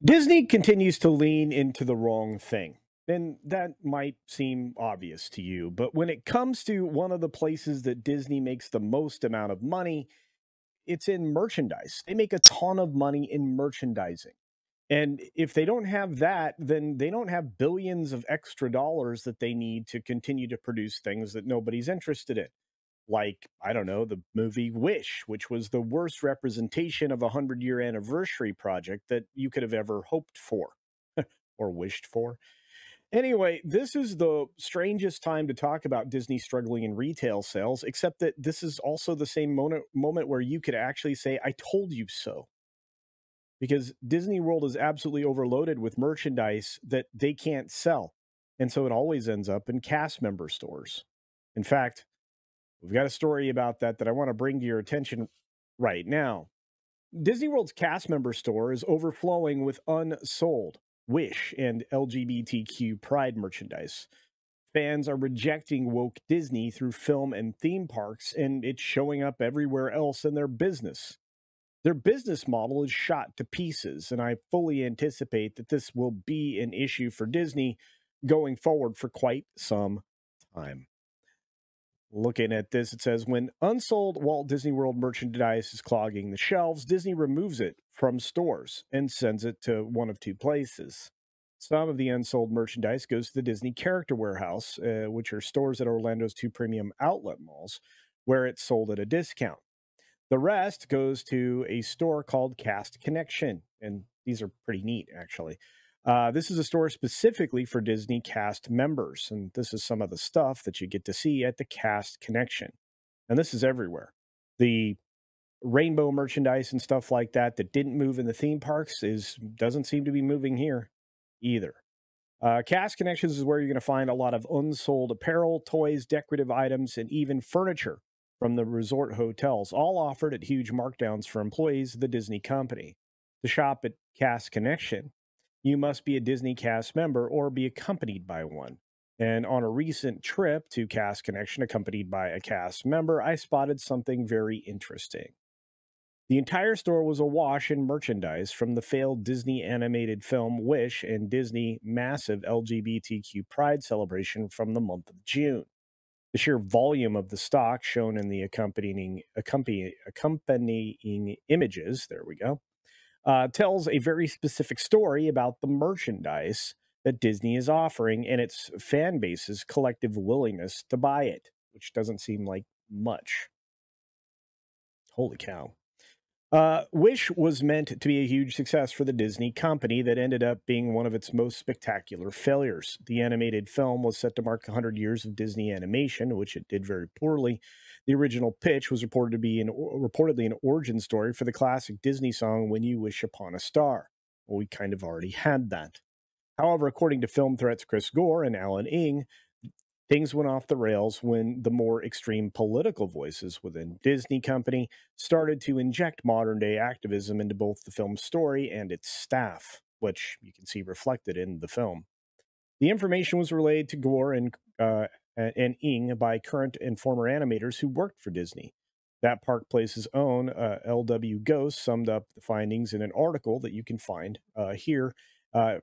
Disney continues to lean into the wrong thing. And that might seem obvious to you, but when it comes to one of the places that Disney makes the most amount of money, it's in merchandise. They make a ton of money in merchandising. And if they don't have that, then they don't have billions of extra dollars that they need to continue to produce things that nobody's interested in. Like, I don't know, the movie Wish, which was the worst representation of a 100-year anniversary project that you could have ever hoped for or wished for. Anyway, this is the strangest time to talk about Disney struggling in retail sales, except that this is also the same moment where you could actually say, I told you so. Because Disney World is absolutely overloaded with merchandise that they can't sell. And so it always ends up in cast member stores. In fact, we've got a story about that I want to bring to your attention right now. Disney World's cast member store is overflowing with unsold Wish and LGBTQ pride merchandise. Fans are rejecting woke Disney through film and theme parks, and it's showing up everywhere else in their business. Their business model is shot to pieces, and I fully anticipate that this will be an issue for Disney going forward for quite some time. Looking at this, it says when unsold Walt Disney World merchandise is clogging the shelves, Disney removes it from stores and sends it to one of two places. Some of the unsold merchandise goes to the Disney Character Warehouse, which are stores at Orlando's two premium outlet malls, where it's sold at a discount. The rest goes to a store called Cast Connection, and these are pretty neat, actually. This is a store specifically for Disney cast members, and this is some of the stuff that you get to see at the Cast Connection. And this is everywhere. The rainbow merchandise and stuff like that that didn't move in the theme parks is doesn't seem to be moving here either. Cast Connections is where you're going to find a lot of unsold apparel, toys, decorative items, and even furniture from the resort hotels, all offered at huge markdowns for employees of the Disney company. To shop at Cast Connection, you must be a Disney cast member or be accompanied by one. And on a recent trip to Cast Connection, accompanied by a cast member, I spotted something very interesting. The entire store was awash in merchandise from the failed Disney animated film Wish and Disney massive LGBTQ pride celebration from the month of June. The sheer volume of the stock shown in the accompanying images, there we go, tells a very specific story about the merchandise that Disney is offering and its fan base's collective willingness to buy it, which doesn't seem like much. Holy cow. Wish was meant to be a huge success for the Disney company that ended up being one of its most spectacular failures. The animated film was set to mark 100 years of Disney animation, which it did very poorly. The original pitch was reported to be reportedly an origin story for the classic Disney song "When You Wish Upon a Star." Well, we kind of already had that. However, according to film threats Chris Gore and Alan Ing, things went off the rails when the more extreme political voices within Disney Company started to inject modern day activism into both the film's story and its staff, which you can see reflected in the film. The information was relayed to Gore and Ing by current and former animators who worked for Disney. That Park Place's own LW Ghost summed up the findings in an article that you can find here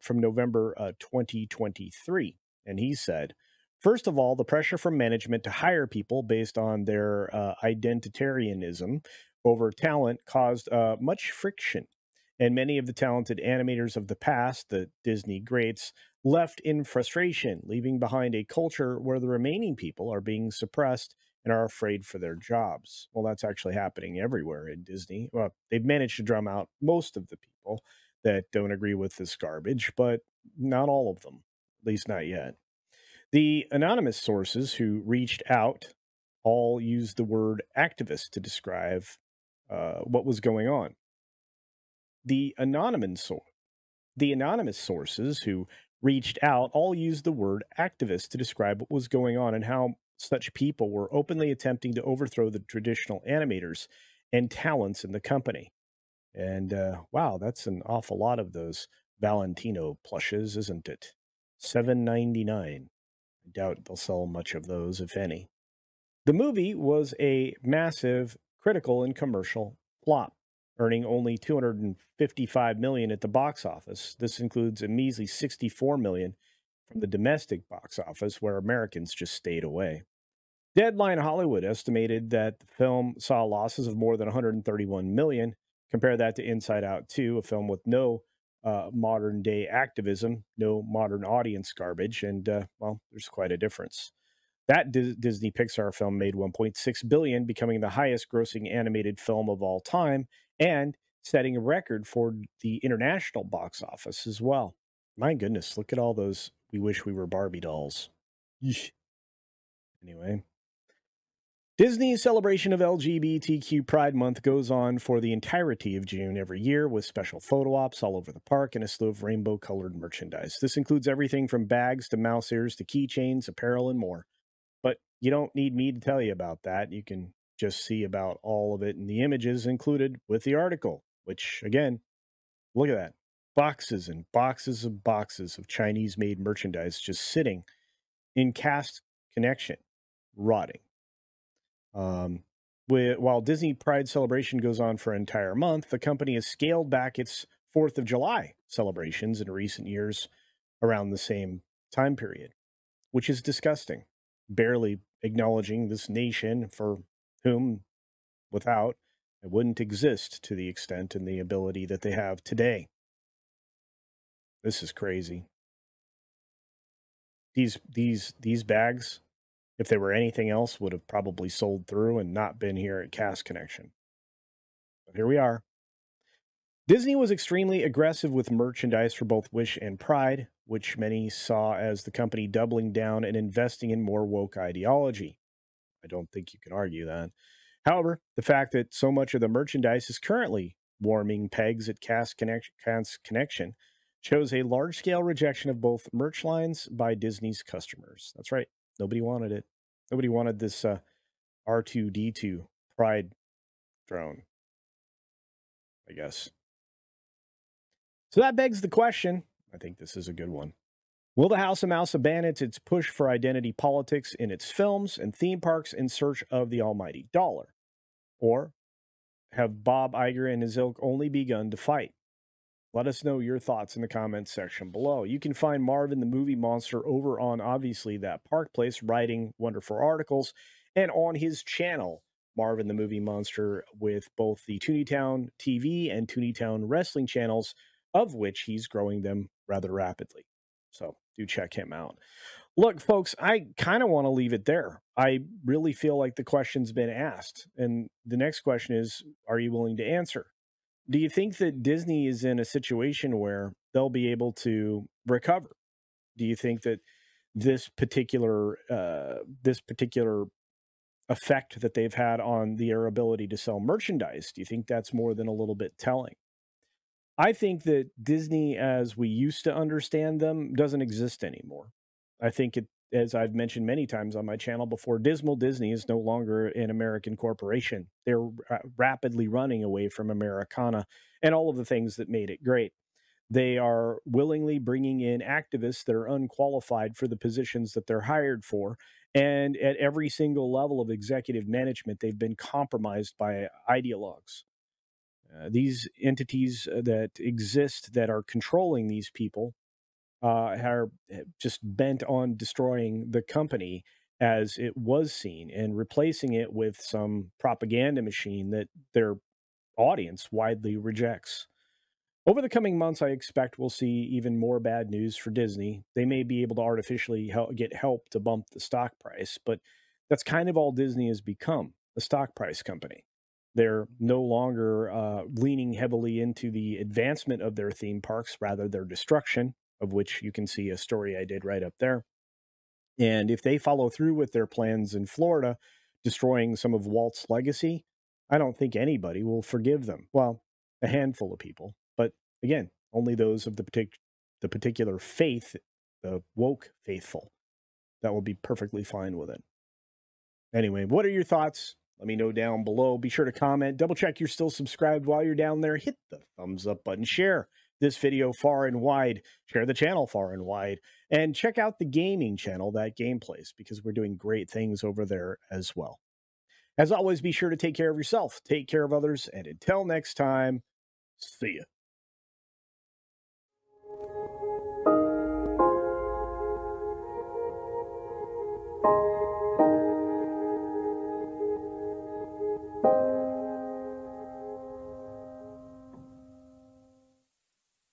from November 2023. And he said, first of all, the pressure from management to hire people based on their identitarianism over talent caused much friction. And many of the talented animators of the past, the Disney greats, left in frustration, leaving behind a culture where the remaining people are being suppressed and are afraid for their jobs. Well, that's actually happening everywhere in Disney. Well, they've managed to drum out most of the people that don't agree with this garbage, but not all of them, at least not yet. The anonymous sources who reached out all used the word activist to describe what was going on. The anonymous, the anonymous sources who reached out all used the word activist to describe what was going on and how such people were openly attempting to overthrow the traditional animators and talents in the company. And wow, that's an awful lot of those Valentino plushes, isn't it? 7.99. I doubt they'll sell much of those, if any. The movie was a massive critical and commercial flop. earning only 255 million at the box office. This includes a measly 64 million from the domestic box office, where Americans just stayed away. Deadline Hollywood estimated that the film saw losses of more than 131 million. Compare that to Inside Out 2, a film with no modern day activism, no modern audience garbage, and well, there's quite a difference. That Disney Pixar film made 1.6 billion, becoming the highest grossing animated film of all time and setting a record for the international box office as well. My goodness, look at all those "We Wish We Were Barbie" dolls. Yeesh. Anyway, Disney's celebration of LGBTQ Pride Month goes on for the entirety of June every year, with special photo ops all over the park and a slew of rainbow colored merchandise. This includes everything from bags to mouse ears to keychains, apparel, and more. But you don't need me to tell you about that. You can just see about all of it in the images included with the article, which, again, look at that. Boxes and boxes of Chinese made merchandise just sitting in cast connection, rotting. While Disney Pride celebration goes on for an entire month, the company has scaled back its 4th of July celebrations in recent years around the same time period, which is disgusting. Barely acknowledging this nation for whom, without, it wouldn't exist to the extent and the ability that they have today. This is crazy. These bags, if they were anything else, would have probably sold through and not been here at Cast Connection. But here we are. Disney was extremely aggressive with merchandise for both Wish and Pride, which many saw as the company doubling down and investing in more woke ideology. I don't think you can argue that. However, the fact that so much of the merchandise is currently warming pegs at Cast Connection shows a large scale rejection of both merch lines by Disney's customers. That's right. Nobody wanted it. Nobody wanted this R2D2 Pride drone, I guess. So that begs the question. I think this is a good one. Will the House of Mouse abandon its push for identity politics in its films and theme parks in search of the almighty dollar? Or have Bob Iger and his ilk only begun to fight? Let us know your thoughts in the comments section below. You can find Marvin the Movie Monster over on Obviously That Park Place, writing wonderful articles, and on his channel, Marvin the Movie Monster, with both the Tooneytown TV and Tooneytown Wrestling channels, of which he's growing them rather rapidly. So do check him out. Look, folks, I kind of want to leave it there. I really feel like the question's been asked. And the next question is, are you willing to answer? Do you think that Disney is in a situation where they'll be able to recover? Do you think that this particular effect that they've had on their ability to sell merchandise, do you think that's more than a little bit telling? I think that Disney, as we used to understand them, doesn't exist anymore. I think it, as I've mentioned many times on my channel before, Dismal Disney is no longer an American corporation. They're rapidly running away from Americana and all of the things that made it great. They are willingly bringing in activists that are unqualified for the positions that they're hired for. And at every single level of executive management, they've been compromised by ideologues. These entities that exist that are controlling these people are just bent on destroying the company as it was seen and replacing it with some propaganda machine that their audience widely rejects. Over the coming months, I expect we'll see even more bad news for Disney. They may be able to artificially get help to bump the stock price, but that's kind of all Disney has become, a stock price company. They're no longer leaning heavily into the advancement of their theme parks, rather their destruction, of which you can see a story I did right up there. And if they follow through with their plans in Florida, destroying some of Walt's legacy, I don't think anybody will forgive them. Well, a handful of people, but again, only those of the particular faith, the woke faithful, that will be perfectly fine with it. Anyway, what are your thoughts? Let me know down below. Be sure to comment. Double check you're still subscribed while you're down there. Hit the thumbs up button. Share this video far and wide. Share the channel far and wide. And check out the gaming channel, That Gameplays, because we're doing great things over there as well. As always, be sure to take care of yourself, take care of others, and until next time, see ya.